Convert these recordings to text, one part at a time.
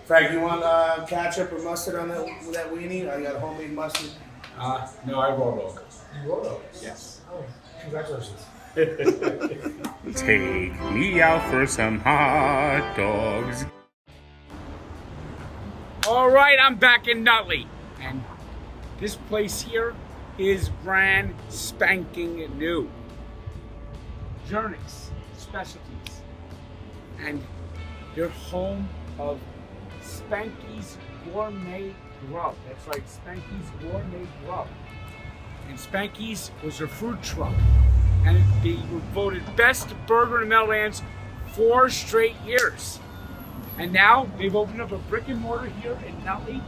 Frank, you want ketchup or mustard on that weenie? I got a homemade mustard. No, I raw dog. You raw dog? Yes. Oh, congratulations. Take me out for some hot dogs. All right, I'm back in Nutley, and this place here is brand spanking new. Jernick's Specialties, and they're home of Spanky's Gourmet Grub. That's right, Spanky's Gourmet Grub. And Spanky's was their food truck, and they were voted best burger in the Meadowlands 4 straight years. And now they've opened up a brick and mortar here in Nutley.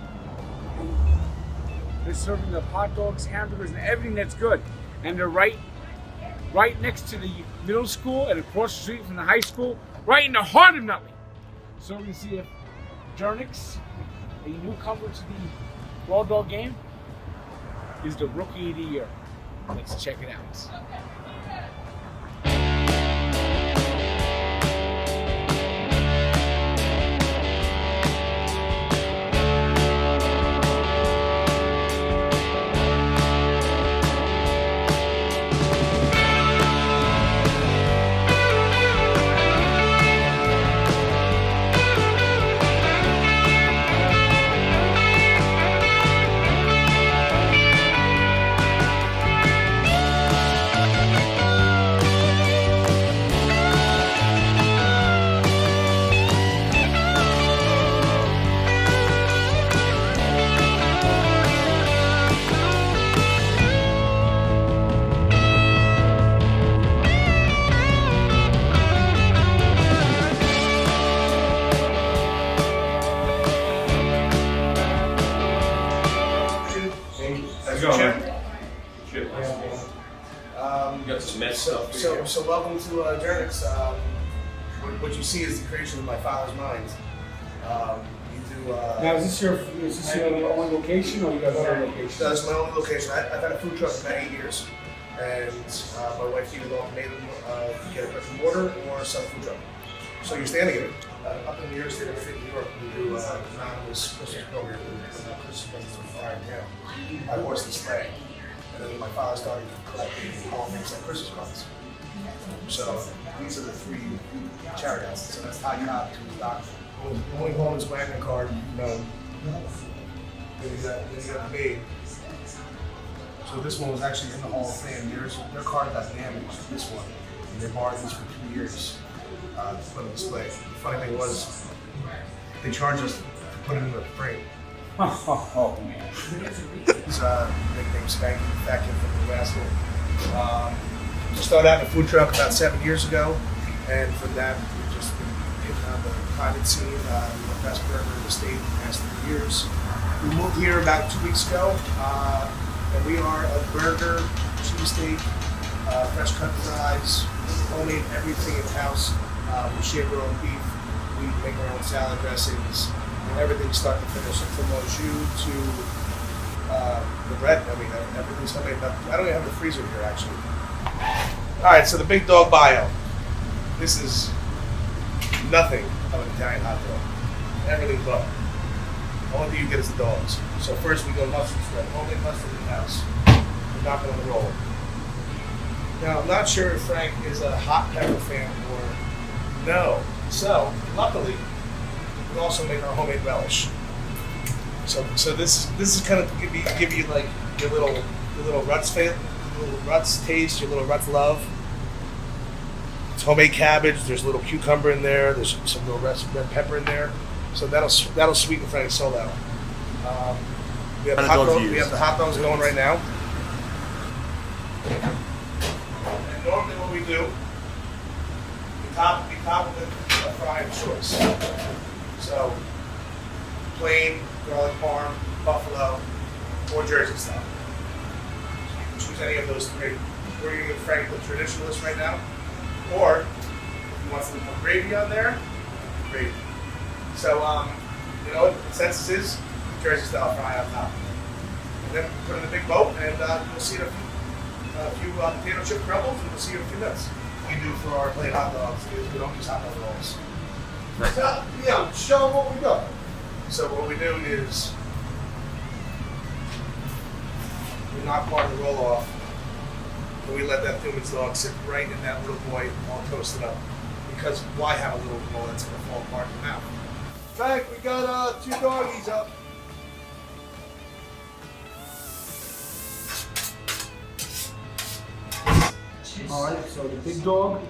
They're serving the hot dogs, hamburgers, and everything that's good. And they're right next to the middle school and across the street from the high school, right in the heart of Nutley. So we're gonna see if Jernick's, a newcomer to the raw dog game, is the rookie of the year. Let's check it out. So welcome to Jernick's. What you see is the creation of my father's mind. Now, is this your only location, or you got other locations? No, this is my only location. I've had a food truck for about 8 years, and my wife either ultimatum get a brick and mortar or sell a food truck. So you're standing in it. Up in New York State, in New York, we do anonymous Christmas program. We put the Christmas presents on fire in town. My horse and sleigh. And then my father started collecting all things like Christmas cards. So these are the 3 charity houses. So that's Ty Cobb to the doctor. Only Holman's Wagner card known. Then you got me. So this one was actually in the Hall of Fame. Their card got damaged, this one. And they borrowed these for 2 years to put on display. The funny thing was, they charged us to put it in the frame. Oh man. It's nickname Spanky, fat kid from the rascal. Started out in a food truck about 7 years ago, and from that we've just been hitting on the private scene. We were the best burger in the state in the past 3 years. We moved here about 2 weeks ago, and we are a burger, cheesesteak, fresh cut fries, homemade everything in house. We shave our own beef, we make our own salad dressings. Everything start to finish, from au jus to the bread. I mean, everything's homemade. I don't even have a freezer here, actually. All right, so the big dog bio. This is nothing of an Italian hot dog. Everything but. The only thing you get is the dogs. So first we go mustard spread. Homemade mustard in the house. We're not going to roll. Now, I'm not sure if Frank is a hot pepper fan or no. So, luckily, we also make our homemade relish. So this is kind of give you like your little Ruts taste, your little Ruts love. It's homemade cabbage. There's a little cucumber in there. There's some little red pepper in there. So that'll sweeten Frank's soul out. We have the hot dogs going right now. And normally what we do, we top with a fry of choice. So, plain, garlic parm, buffalo, or Jersey style. You can choose any of those 3. We're going to give Frank the traditionalist right now. Or, if you want some gravy on there, gravy. So, you know what the consensus is? Jersey style fry on top. And then put it in a big boat, and you'll see a few potato chip crumbles, and we'll see you in a few minutes. We do for our plain hot dogs is we don't use hot dog rolls. Yeah, show them what we got. So what we do is we knock part of the roll off, and we let that Newman's dog sit right in that little boy all toasted up. Because why have a little roll that's going to fall apart in the mouth? Frank, we got 2 doggies up. All right, so the big dog,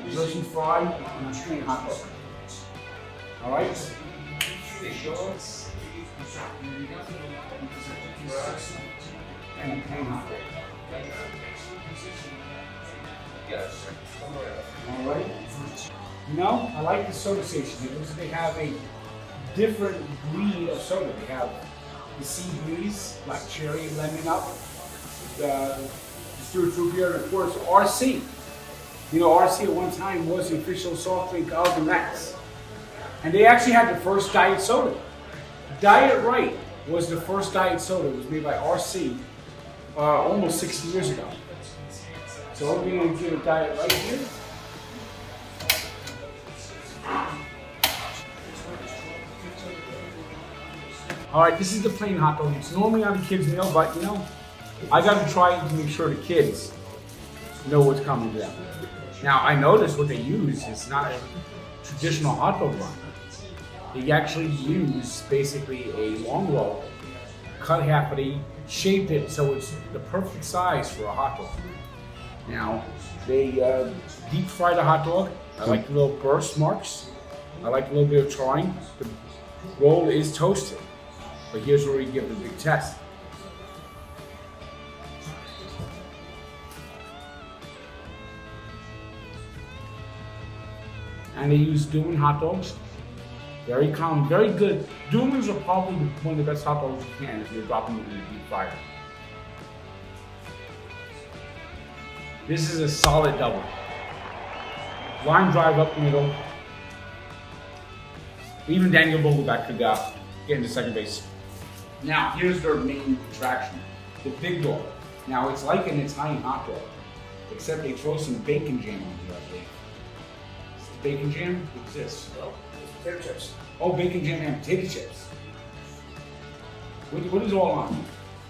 Jersey fry, and a plain hot dog. All right. Big dog. And a plain hot dog. All right. You know, I like the soda station because they have a different breed of soda. They have the sea breeze, black cherry, lemon up, the Stewart Root Beer, and of course RC. You know, RC at one time was the official soft drink of the Mets. And they actually had the first diet soda. Diet Right was the first diet soda. It was made by RC almost 60 years ago. So we're going to get a Diet Right here. All right, this is the plain hot dog. It's normally on the kids' meal, but you know, I got to try it to make sure the kids know what's coming to them. Now, I noticed what they use is not a traditional hot dog bun. They actually use basically a long roll, cut half, but they shaped it so it's the perfect size for a hot dog. Now, they deep fry the hot dog. I like the little burst marks. I like a little bit of charring. The roll is toasted, but here's where we give the big test. And they use Dolan hot dogs. Very common, very good. Dolan's are probably one of the best hot dogs you can if you're dropping them in a deep fryer. This is a solid double. Line drive up the middle. Even Daniel Vogelback could get into second base. Now, here's their main attraction, the big dog. Now, it's like an Italian hot dog, except they throw some bacon jam on here, I believe. Bacon jam? What's this? Well, potato chips. Oh, bacon jam and potato chips. What is all on?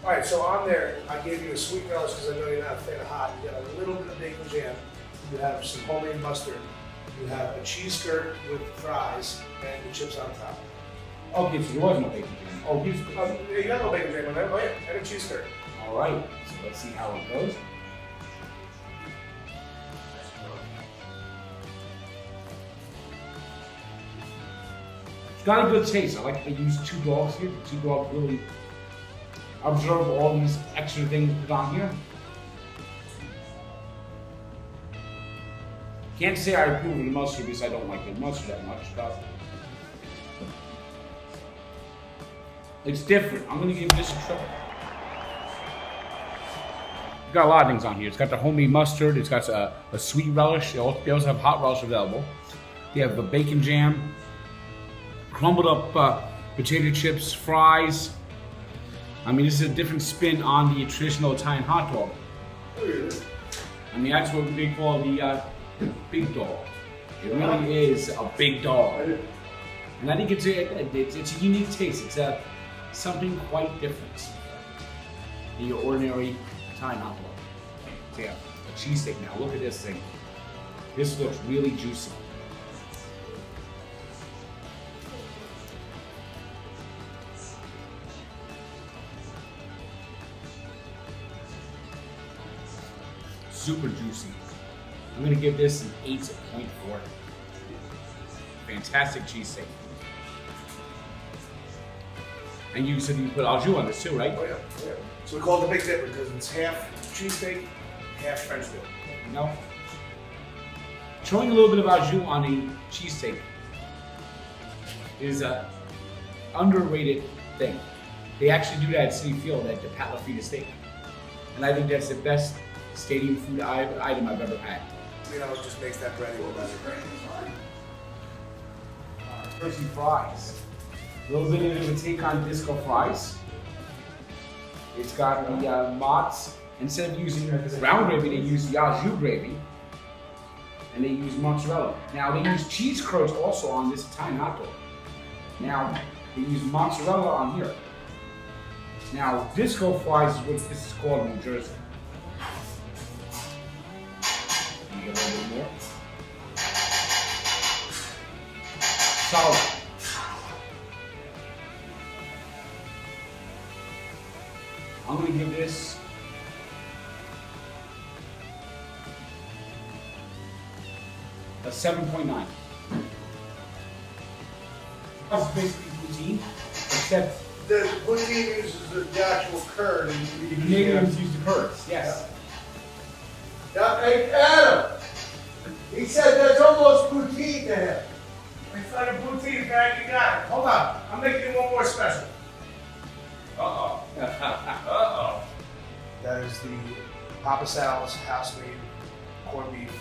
All right, so on there, I gave you a sweet relish because I know you're not a fan of hot. You got a little bit of bacon jam. You have some homemade mustard. You have a cheese skirt with fries and the chips on top. Okay, so there was no bacon jam. Oh, here's You got no bacon jam on there, oh yeah, and a cheese skirt. all right. So let's see how it goes. It's got a good taste. I like they use 2 dogs here. The 2 dogs really observe all these extra things put on here. Can't say I approve of the mustard because I don't like the mustard that much, but it's different. I'm gonna give this a try. It's got a lot of things on here. It's got the homemade mustard. It's got a sweet relish. They also have hot relish available. They have a bacon jam, crumbled up potato chips, fries. I mean, this is a different spin on the traditional Italian hot dog. I mean, that's what they call the big dog. It really is a big dog. And I think it's a unique taste. It's something quite different than your ordinary Italian hot dog. So yeah, a cheesesteak now. Look at this thing. This looks really juicy. Super juicy. I'm gonna give this an 8.4. Fantastic cheesesteak. And you said you put au jus on this too, right? Oh yeah, yeah. So we call it the Big Dipper because it's half cheesesteak, half French dip. You know? Throwing a little bit of au jus on a cheesesteak is an underrated thing. They actually do that at City Field at the Pat LaFrida Steak. And I think that's the best stadium food item I've ever had. You know, it just makes that bread even better. Jersey fries. A little bit of a take on disco fries. It's got the mozz. Instead of using brown gravy, they use the au jus gravy. And they use mozzarella. Now they use cheese curds also on this Italian hot dog. Now, they use mozzarella on here. Now, disco fries is what this is called in New Jersey. You get a little bit more. Solid. I'm going to give this a 7.9. It's basically poutine, except The poutine uses the actual curd. And the Canadians use the curds. Yes. Hey, Adam! He said that's almost poutine to him. It's not a poutine, man. You got it. Hold on. I'm making one more special. Uh-oh. Uh-oh. That is the Papa Sal's house-made corned beef,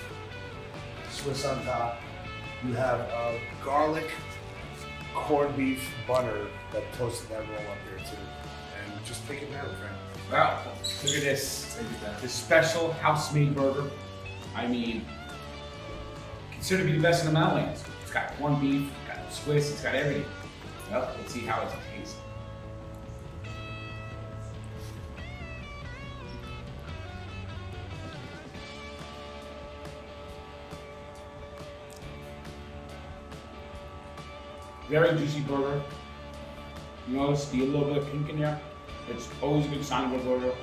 Swiss on top. You have a garlic corned beef butter that toasted that roll up there too. And just take it down, friend. Wow. Look at this. This special house-made burger. I mean, considered to be the best in the Mountainlands. It's got corned beef, it's got Swiss, it's got everything. Well, let's see how it tastes. Very juicy burger. You notice the little bit of pink in there. It's always a good sign of a burger.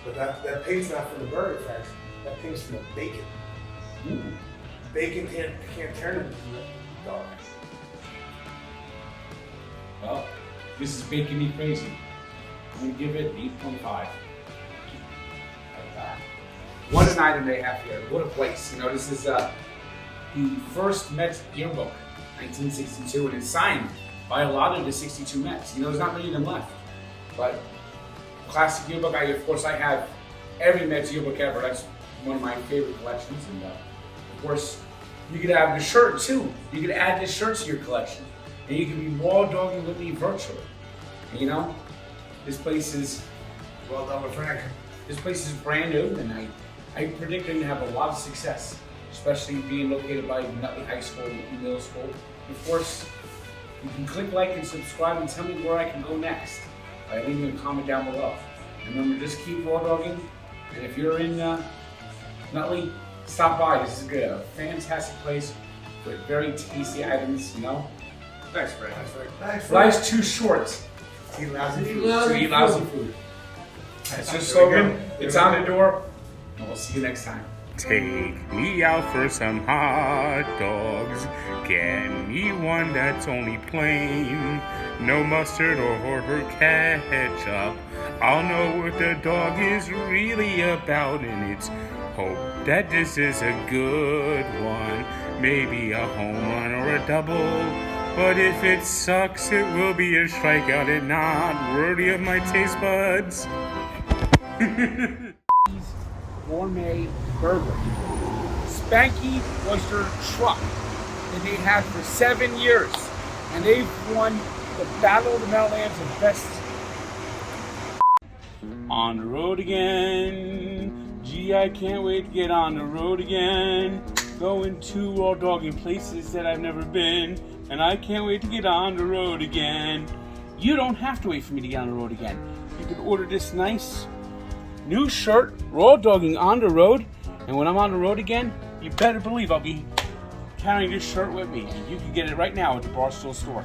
But that pink's not from the burger, friends. That pink's from the bacon. Ooh. Bacon can't turn into a dog. Well, this is making me crazy. I'm gonna give it 8.5. What an item they have here. What a place. You know, this is the first Mets yearbook, 1962, and it's signed by a lot of the 62 Mets. You know, there's not many of them left. But classic yearbook, of course, I have every Mets yearbook ever. That's one of my favorite collections. And of course, you could have the shirt too. You could add this shirt to your collection. And you can be raw dogging with me virtually. And, you know, this place is, Well done with Frank. this place is brand new, and I predict they're gonna have a lot of success, especially being located by Nutley High School and Middle School. Of course, you can click like and subscribe and tell me where I can go next by leaving a comment down below. And remember, just keep raw dogging. And if you're in Nutley, stop by. This is good. A fantastic place with very tasty items, you know. Thanks, Frank. Thanks, Frank. Life's too short Eat lousy food. to eat lousy food. That's your slogan. It's on the door. And we'll see you next time. Take me out for some hot dogs. Get me one that's only plain. No mustard or ketchup. I'll know what the dog is really about, and it's hope that this is a good one. Maybe a home run or a double. But if it sucks, it will be a strikeout and not worthy of my taste buds. Gourmet burger. Spanky was their truck that they had for 7 years. And they've won the Battle of the Meadowlands of Best. On the road again. Gee, I can't wait to get on the road again. Going to raw dogging places that I've never been. And I can't wait to get on the road again. You don't have to wait for me to get on the road again. You can order this nice new shirt, raw dogging on the road. And when I'm on the road again, you better believe I'll be carrying this shirt with me. And you can get it right now at the Barstool store.